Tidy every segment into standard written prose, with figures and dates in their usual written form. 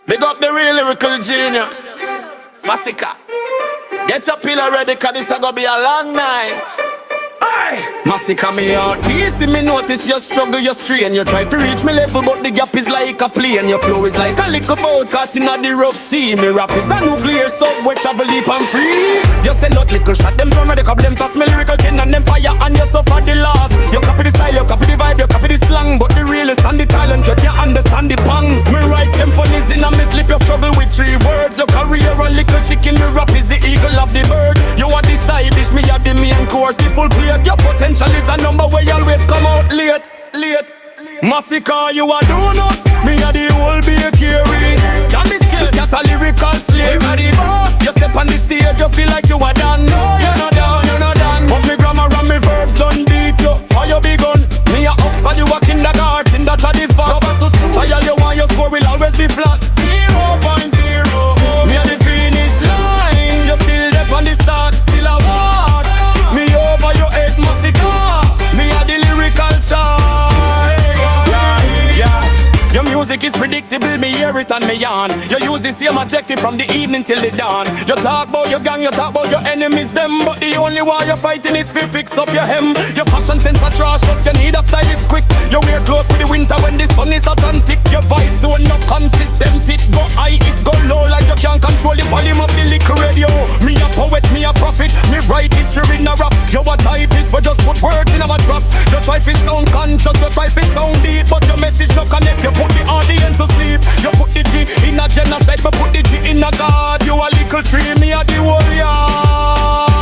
Big up the real lyrical genius, Masika. Get your pillow ready, cause this a gonna be a long night. Aye. Masika me heart easy, me notice you struggle, you strain. You try to reach me level, but the gap is like a plane. Your flow is like a little boat caught in the rough sea. Me rap is a nuclear subway, travel deep and free. You send out little shot, them drum ready, cup them toss me lyrical kin and them fire, and you suffer the loss. You copy the style, you copy the vibe, you copy the slang, but the realest and the talent, you can't understand the pang. Me write symphonies in a me slip, you struggle with 3 words. Your career a little chicken, me rap is the eagle of the bird. You are the side dish, me are the main course, the full plate. Your potential is a number where you always come out late. Masika, you a donut, me a the whole bakery. Can be skilled, got a lyrical slave. You are the boss, you step on the stage, you feel like you are done. No, you're not done, you're not done. But me grammar and me verbs don't beat you. For your big gun, me a Oxford, you a kindergarten, that a the fact. Go back to school, trial you want, your score will always be flat. 0.0, me a the finish line. You still there on the start, still a walk. Me over your head, Masika. Me a the lyrical child. Yeah. Your music is predictable, me hear it and me yarn. You use the same objective from the evening till the dawn. You talk about your gang, you talk about your enemies, them. But the only war you're fighting is to fix up your hem. Your fashion sense atrocious, you need a stylist quick. You wear clothes for the winter when the sun is authentic. Your voice don't no consistent, it go high, it go low. Like you can't control the volume of the liquor radio. Me a poet, me a prophet, me write history in a rap. You a typist, but just put words in our trap. You try to sound conscious, you try to sound deep, but your message no connect. You put the audience to sleep. You put the G in a genocide, but put the G in a God. You a little tree, me a the whole yard.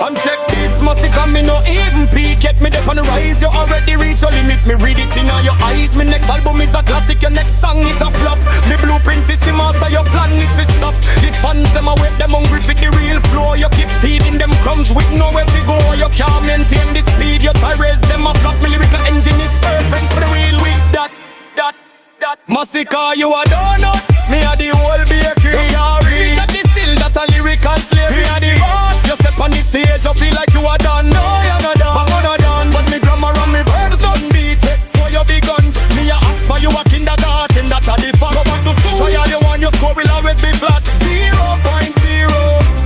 And check this, Masika, me no even peak yet. Me dep on the rise, you already reach your limit. Me read it in all your eyes. Me next album is a classic, your next song is a flop. Me blueprint is to master, your plan is to stop. The fans, them awake, them hungry for the real flow. You keep feeding them crumbs with nowhere to go. You can't maintain the speed, you raise them a flop. Me lyrical engine is perfect for the real with that. Masika, you a donut, me a the whole bakery. Reach at the still, that a lyrical slave. Me a the boss, you step on the stage, you feel like you are done. No, you're not done, but you're not done. But me grammar and me verbs don't beat it. For your big gun, me a ask for you a kindergarten, that a the fact. Go back to school, try all you want, your score will always be flat. 0.0,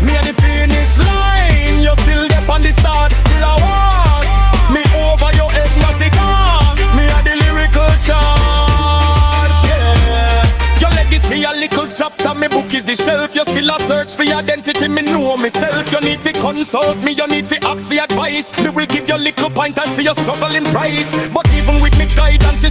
me a the finish line. You still there on the start, still a walk. Me over your head, Masika. Me a the lyrical chart, yeah. Your legacy a little chapter, me book is the shelf. You still a search for your identity, me know myself. You need to consult me, you need to ask for advice. Me will give you little pointers for your struggling price. But even with me guidance,